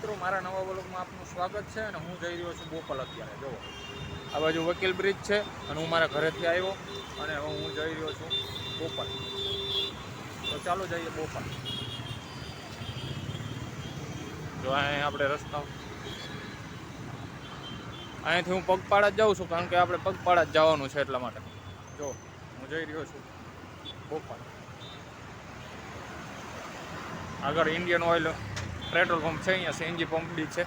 મિત્રો, મારા નવા વ્લોગમાં આપનું સ્વાગત છે અને હું જઈ રહ્યો છું બોપલ. અત્યારે જુઓ, આ બાજુ વકીલ બ્રિજ છે અને હું મારા ઘરેથી આવ્યો અને હવે હું જઈ રહ્યો છું બોપલ. તો ચાલો જઈએ બોપલ. જો અહીંયા આપણે રસ્તા અહીંયાથી હું પગપાળા જ જાઉં છું, કારણ કે આપણે પગપાળા જ જવાનું છે એટલા માટે. જો હું જઈ રહ્યો છું બોપલ. આગળ ઇન્ડિયન ઓઇલ પેટ્રોલ પંપ છે, અહીંયા સીએનજી પંપ બી છે.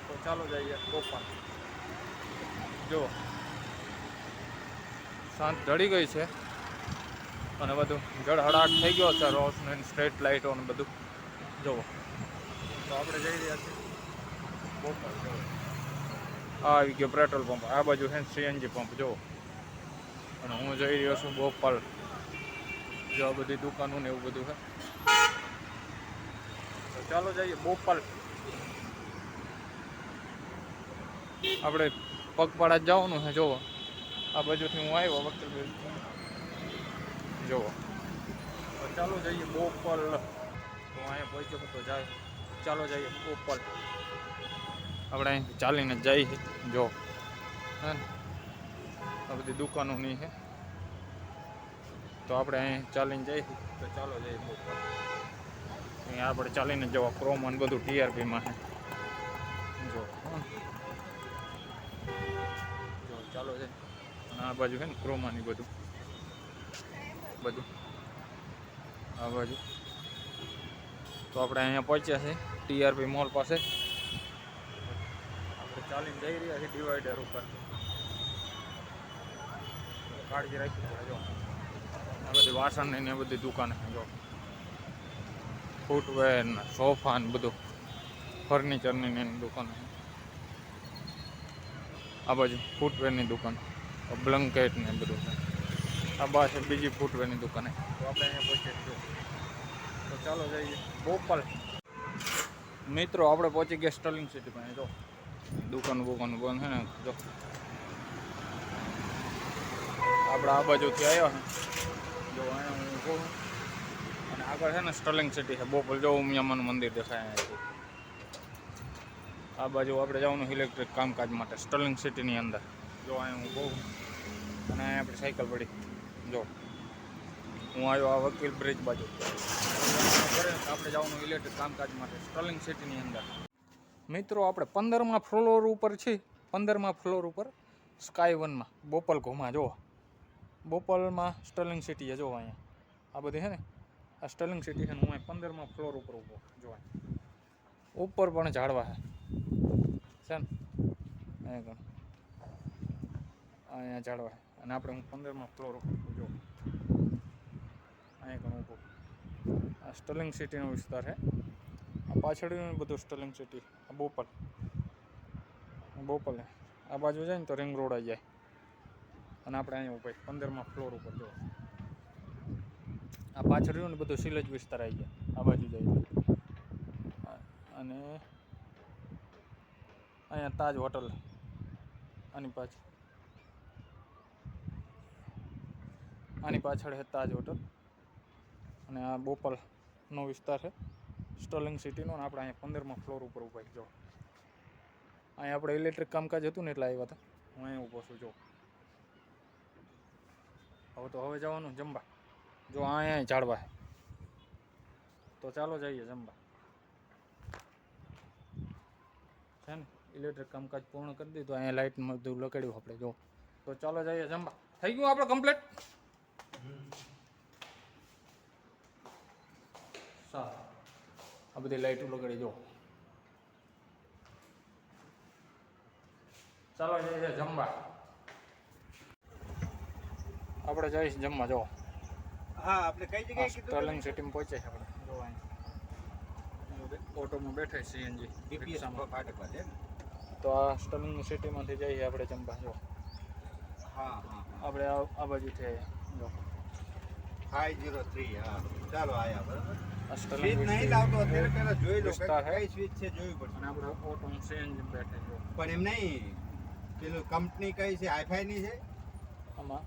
તો ચાલો જઈએ બોપલ. જો સાંજ ઢળી ગઈ છે અને બધું જળહળાટ થઈ ગયો છે, રોશની સ્ટ્રીટ લાઇટો અને બધું. જુઓ, તો આપણે જઈ રહ્યા છીએ બોપલ. જો આ આવી ગયો પેટ્રોલ પંપ, આ બાજુ છે સીએનજી પંપ. જુઓ, અને હું જઈ રહ્યો છું બોપલ. જો આ બધી દુકાનો ને એવું બધું છે. તો ચાલો જઈએ બોપલ. આપણે પગપાળા જ જવાનું છે. જુઓ, આ બાજુથી હું આવ્યો વકીલ બ્રિજ. જુઓ, તો ચાલો જઈએ બોપલ. તો અહીંયા પહોંચ્યો તો જાય, ચાલો જઈએ બોપલ. આપણે અહીંથી ચાલીને જઈએ. જો હે ને, આ બધી દુકાનોની છે. તો આપણે અહીં ચાલીને જઈએ. તો ચાલો જઈએ બોપલ. અહીંયા આપણે ચાલીને જવા ક્રોમન બધું ટીઆરપીમાં છે. જો જો ચાલો જઈએ. અને આ બાજુ છે ને ક્રોમાની બધું આ બાજુ. તો આપણે અહીંયા પહોંચ્યા છે ટીઆરપી મોલ પાસે. આપણે ચાલીને જઈ રહ્યા છીએ ડિવાઈડર ઉપર. કાળજી રાખવી પડે. જો આ બધી વાસણની ને બધી દુકાન છે. જો ફૂટવેર ને સોફા ને બધું ફર્નિચરની ને દુકાન છે. આ બાજુ ફૂટવેરની દુકાન, બ્લેન્કેટ ને બધું છે. આ પાસે બીજી ફૂટવેરની દુકાન. તો આપણે અહીંયા પહોંચીએ છીએ. તો ચાલો જઈએ બોપલ. મિત્રો, આપણે પહોંચી ગયા સ્ટર્લિંગ સિટી પાસે. જો દુકાન બંધ છે ને. જો આપણે આ બાજુથી આવ્યા છે. જો અહીંયા હું કહું, અને આગળ છે ને સ્ટર્લિંગ સિટી છે બોપલ. જો ઉમિયામાનું મંદિર દેખાય અહીંયાથી. આ બાજુ આપણે જવાનું ઇલેક્ટ્રિક કામકાજ માટે સ્ટર્લિંગ સિટીની અંદર. જો અહીંયા હું કહું, અને અહીંયા આપણી સાયકલ પડી. જો હું આવ્યો આ વકીલ બ્રિજ બાજુ. આપણે જવાનું ઇલેક્ટ્રિક કામકાજ માટે સ્ટર્લિંગ સિટીની અંદર. મિત્રો, આપણે 15મા ફ્લોર ઉપર છીએ. 15મા ફ્લોર ઉપર સ્કાય 1માં બોપલ ઘુમા. જુઓ, બોપલમાં સ્ટર્લિંગ સિટી છે. જો અહીંયા આ બધી છે ને, આ સ્ટર્લિંગ સિટી છે ને. હું અહીં 15મા ફ્લોર ઉપર ઊભો. જો ઉપર પણ ઝાડવા છે ને, અહીંયા ઝાડવા છે. અને આપણે હું 15મા ફ્લોર ઉપર. જો અહીંયા ઘણું ઊભું. આ સ્ટર્લિંગ સિટીનો વિસ્તાર છે. આ પાછળ બધું સ્ટર્લિંગ સિટી. આ બોપલ આ બાજુ જાય ને તો રિંગ રોડ આવી જાય. અને આપણે અહીંયા ઉપર 15મા ફ્લોર ઉપર. જો આ પાછળ રહ્યું ને બધું સિલેજ વિસ્તાર આવી જાય. આ બાજુ જાય. અને અહીંયા તાજ હોટલ આની પાછળ છે તાજ હોટલ. અને આ બોપલનો વિસ્તાર છે સ્ટર્લિંગ સિટીનો. અને આપણે અહીંયા 15મા ફ્લોર ઉપર ઊભા. જો અહીંયા આપણે ઇલેક્ટ્રિક કામકાજ હતું ને એટલે આવ્યા હતા. હું અહીંયા ઊભો છું. જો હવે જવાનું જમવા. જો અહીંયા ઝાડવા છે. તો ચાલો જઈએ જમવા. છે ને, ઇલેક્ટ્રિક કામકાજ પૂર્ણ કરી દીધું. અહીંયા લાઇટમાં બધું લગાડ્યું આપણે. જો તો ચાલો જઈએ જમવા. થઈ ગયું આપણે કમ્પ્લીટ. સારું, આ બધી લાઇટો લગાડી. જો ચાલો જઈએ જમવા. આપણે જઈશ જમવા. જો હા, આપણે કઈ જગ્યાએ કીધું? સ્ટર્લિંગ સિટીમાં પહોંચે છે આપણે. જો અહીંયા ઓટોમાં બેઠા સીએનજી રિક્ષામાં ફાટક પાસે. તો આ સ્ટર્લિંગ સિટીમાંથી જઈએ આપણે જમવા. જો હા, આપણે આ બાજુથી જો 503. હા, ચાલો આયા. બરાબર. આ સ્વિચ સ્ટર્લિંગ નહીં લાવતો અત્યારે, પહેલા જોઈ લો વિસ્તાર કઈ સ્વિચ છે, જોવી પડશે. અને આપણે ઓટોમાં સીએનજી બેઠા. જો પણ એમ નહીં, પેલું કંપની કઈ છે? આઈફાઈ ની છે આમાં.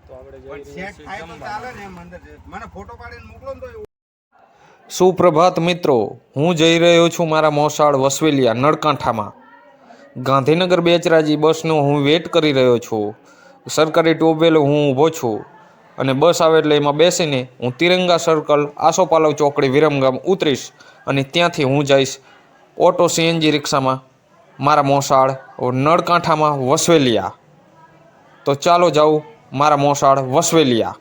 તો આપણે પણ જઈ સેટ થાય તો ચાલે ને એમ અંદર. મને ફોટો પાડીને મોકલો ને તો. સુપ્રભાત મિત્રો, હું જઈ રહ્યો છું મારા મોસાળ વસવેલિયા નળકાંઠામાં. ગાંધીનગર બેચરાજી બસનો હું વેટ કરી રહ્યો છું. સરકારી ટોપવેલે હું ઊભો છું અને બસ આવે એટલે એમાં બેસીને હું તિરંગા સર્કલ આસોપાલવ ચોકડી વિરમગામ ઉતરીશ અને ત્યાંથી હું જઈશ ઓટો સીએનજી રિક્ષામાં મારા મોસાળ નળકાંઠામાં વસવેલિયા. તો ચાલો જાઉં મારા મોસાળ વસવેલિયા.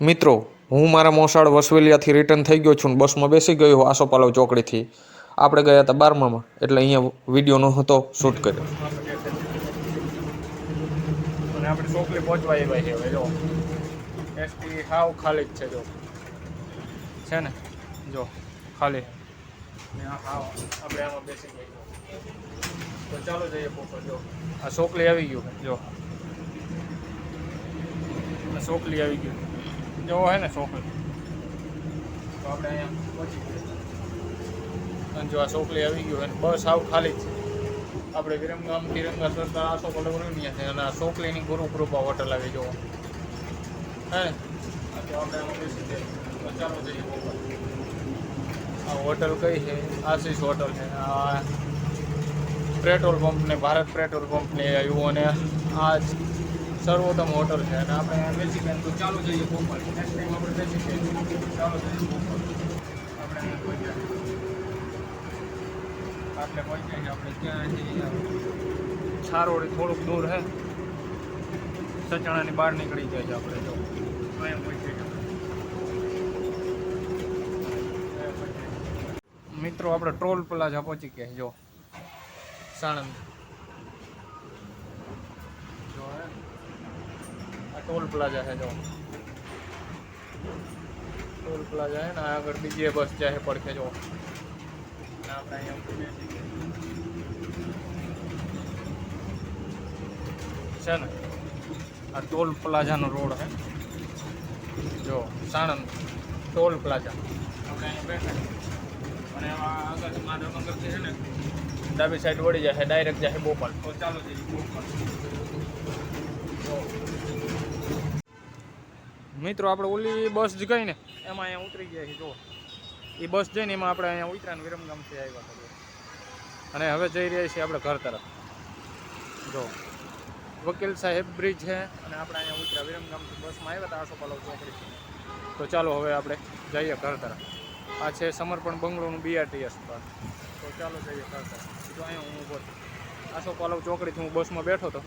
મિત્રો, હું મારા મોસાળ વસવેલિયાથી રિટર્ન થઈ ગયો છું ને બસમાં બેસી ગયો આસોપાલવ ચોકડીથી. આપણે ગયા હતા 12માં એટલે અહીંયા વિડીયોનો હતો શૂટ કર્યો. અને આપણે ચોકલી પહોંચવા આવ્યા છે હવે જો એસટી હાવ ખાલી જ છે જો છે ને જો ખાલી ને હાવ આપણે આમાં બેસી ગયા તો ચાલો જઈએ પોપર જો આ ચોકલી આવી ગયું જો આ ચોકલી આવી ગયું જો હે ને ચોકલી તો આપણે અહીંયા પહોંચી ગયા અને જો આ ચોકલી આવી ગયું અને બસ હાવ ખાલી જ છે. આપણે વિરમગામ તિરંગા સરકાર આસોપાલવ છે અને આ ચોકલીની ગુરુ કૃપા હોટલ આવી જો હે તો આપણે આમાં બેસી જઈએ તો ચાલો જઈએ પોપર. આ હોટલ કઈ છે? આશીષ હોટલ છે. આ પેટ્રોલ પંપ ને ભારત પેટ્રોલ પંપ ને આવ્યું અને આ સર્વોત્તમ હોટલ છે અને આપણે અહીંયા બેસી ગયા તો ચાલો જઈએ પોપર. નેક્સ્ટ ટાઈમ આપણે બેસી જઈએ ચાલો જઈએ પોપર. આપણે અહીંયા પહોંચ્યા આપણે પહોંચ્યા છીએ આપણે ક્યાં છીએ છારોડી થોડુંક દૂર છે સચાણાની બહાર નીકળી જાય છે આપણે જો અહીંયા પહોંચીએ મિત્રો આપણે ટોલ પ્લાઝા પહોંચી ગયા જો સાણંદ જો આ ટોલ પ્લાઝા છે જો ટોલ પ્લાઝા છે ને આગળ બીજી બસ જાય પડખે જો આપણે અહીંયા છે ને આ ટોલ પ્લાઝાનો રોડ છે જો સાણંદ ટોલ પ્લાઝા આપણે અહીંયા બેઠા અને એમાં આગળ માધવનગરથી છે ને ડાબી સાઈડ વળી જાય ડાયરેક્ટ જાય બોપલ. તો ચાલો જઈએ બોપલ. મિત્રો આપણે ઓલી બસ જ ગઈ ને એમાં અહીંયા ઉતરી ગયા છીએ જો એ બસ જઈને એમાં આપણે અહીંયા ઉતર્યા વિરમગામથી આવ્યા હતા અને હવે જઈ રહ્યા છીએ આપણે ઘર તરફ જો વકીલ સાહેબ બ્રિજ છે અને આપણે અહીંયા ઉતર્યા વિરમગામથી બસમાં આવ્યા હતા આસોપાલવ ચોકડી. તો ચાલો હવે આપણે જઈએ ઘર તરફ. આ છે સમર્પણ બંગલોનું BRTS પર. તો ચાલો જઈએ ઘર તરફ. તો અહીંયા હું ઊભો છું આસોપાલવ ચોકડીથી હું બસમાં બેઠો હતો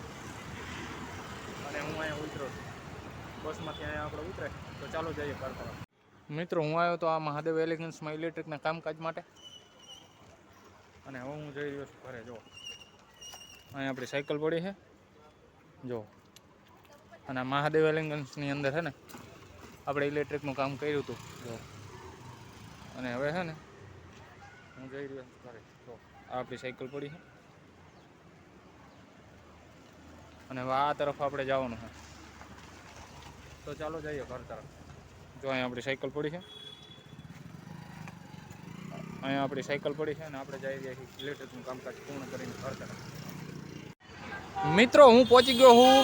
અને હું અહીંયા ઉતર્યો છું બસમાંથી અહીંયા આપણે ઉતરે. તો ચાલો જઈએ ઘર તરફ. મિત્રો હું આવ્યો તો આ મહાદેવ એલિગન્સમાં ઇલેક્ટ્રિકના કામકાજ માટે અને હવે હું જઈ રહ્યો છું ઘરે જો અહીંયા આપણી સાયકલ પડી છે જો અને આ મહાદેવ એલિગન્સની અંદર છે ને આપણે ઇલેક્ટ્રિકનું કામ કર્યું હતું જો અને હવે છે ને હું જઈ રહ્યો છું ઘરે જો આ આપણી સાયકલ પડી છે અને હવે આ તરફ આપણે જવાનું છે. તો ચાલો જઈએ ઘર તરફ. જો અહીંયા આપણી સાયકલ પડી છે અહીંયા આપણી સાયકલ પડી છે અને આપણે જઈ રહ્યા છીએ ઇલેક્ટ્રિકનું કામકાજ પૂર્ણ કરીને ઘર તરફ. મિત્રો હું પહોંચી ગયો હું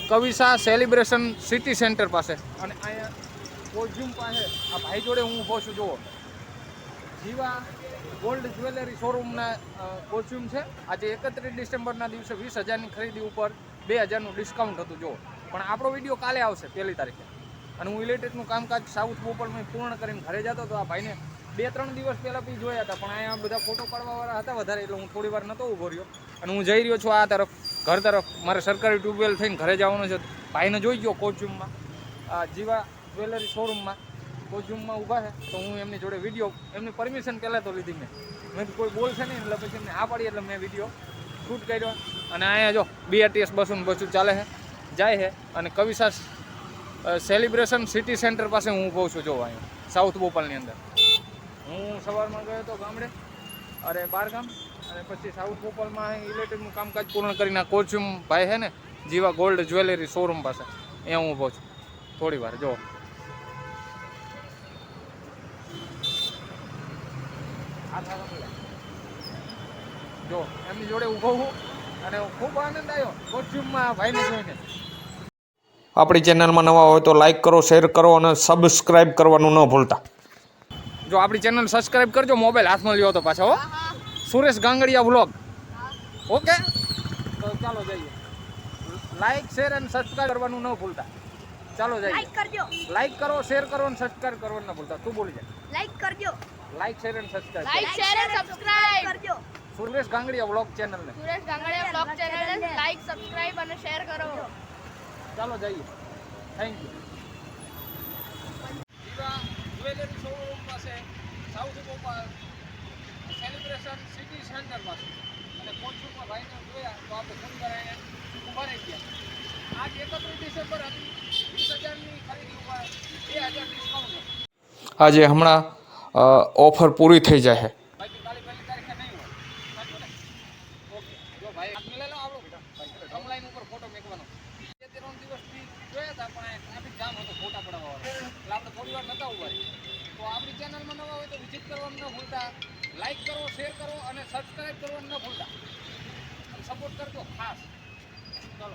કવિસા સેલિબ્રેશન સિટી સેન્ટર પાસે અને અહીંયા કોઝ્યુમ પાસે આ ભાઈ જોડે હું ઊભો છું જુઓ જીવા ગોલ્ડ જ્વેલરી શોરૂમના કોસ્ચ્યુમ છે. આજે 31 ડિસેમ્બરના દિવસે 20,000ની ખરીદી ઉપર 2000નું ડિસ્કાઉન્ટ હતું જો. પણ આપણો વિડીયો કાલે આવશે 1 તારીખે. અને હું ઇલેક્ટ્રિકનું કામકાજ સાઉથ બોપલમાં પૂર્ણ કરીને ઘરે જતો હતો. આ ભાઈને 2-3 દિવસ પહેલાં બી જોયા હતા, પણ અહીંયા બધા ફોટો પાડવાવાળા હતા વધારે, એટલે હું થોડી વાર નહોતો ઊભો રહ્યો. અને હું જઈ રહ્યો છું આ તરફ, ઘર તરફ. મારે સરકારી ટ્યુબવેલ થઈને ઘરે જવાનું છે. ભાઈને જોઈ ગયો કોચ્યુમમાં, જીવા જ્વેલરી શોરૂમમાં કોચ્યુમમાં ઊભા છે. તો હું એમની જોડે વિડીયો, એમની પરમિશન પહેલાં તો લીધી મેં કોઈ બોલશે નહીં, એટલે પછી એમને હા પાડી, એટલે મેં વિડીયો શૂટ કર્યો. અને અહીંયા જો BRTS બસું ચાલે છે, જાય છે. અને કવિસા સેલિબ્રેશન સિટી સેન્ટર પાસે હું ઊભો છું જો અહીંયા સાઉથ બોપલની અંદર. હું સવારમાં ગયો હતો ગામડે, બારગામ, અને પછી સાઉથ બોપલમાં ઇલેક્ટ્રિકનું કામકાજ પૂર્ણ કરીને કોચ્યુમ ભાઈ છે ને જીવા ગોલ્ડ જ્વેલરી શોરૂમ પાસે, અહીંયા હું ઊભો છું થોડી વાર. જો જો એમની જોડે ઊભો હું, અને ખૂબ આનંદ આવ્યો કોચ્યુમમાં ભાઈને જોઈને. આપણી ચેનલમાં નવા હોય તો લાઈક કરો, શેર કરો અને સબસ્ક્રાઈબ કરવાનું ન ભૂલતા. જો આપણી ચેનલ સબસ્ક્રાઈબ કરજો, મોબાઈલ હાથમાં લ્યો તો પાછો હો. સુરેશ ગાંગડિયા વ્લોગ. ઓકે, તો ચાલો જઈએ. લાઈક, શેર અને સબસ્ક્રાઈબ કરવાનું ન ભૂલતા. ચાલો જઈએ. લાઈક કરો, શેર કરો અને સબસ્ક્રાઈબ કરવાનું ન ભૂલતા. તું બોલી જા. લાઈક કરજો. લાઈક, શેર અને સબસ્ક્રાઈબ. લાઈક, શેર અને સબસ્ક્રાઇબ કરજો. સુરેશ ગાંગડિયા વ્લોગ ચેનલને. સુરેશ ગાંગડિયા બ્લોગ ચેનલને લાઈક, સબસ્ક્રાઇબ અને શેર કરો. ચાલો જઈએ. Thank you. Jiva jewellery showroom પાસે south Bopal celebration city centre પાસે. અને કોચુમાં ભાઈને જોયા તો આપણે ફોન કરાવીને ઊભા રહી ગયા. આજ 31 ડિસેમ્બર હતી. 20,000ની ખરીદી ઉપર 2,000 ડિસ્કાઉન્ટ. આજે હમણાં ઓફર પૂરી થઈ જાય. બાકી કાલે 1 તારીખે નહીં હોય. સાચું ને? ઓકે. જો ભાઈ હાથ મિલાયેલો આવડો બેટા. ઓનલાઈન ઉપર ફોટો મેકવાનો. 2-3 દિવસથી જોયા હતા, પણ ટ્રાફિક જામ હતો ફોટા પડાવવાવાળો. એટલે આપણે થોડી વાર નતા ઉભા રહી. તો આપણી ચેનલમાં નવા હોય તો વિઝિટ કરવાનું ન ભૂલતા. લાઈક કરો, શેર કરો અને સબસ્ક્રાઈબ કરવાનું ન ભૂલતા. સપોર્ટ કરજો ખાસ. ચાલો.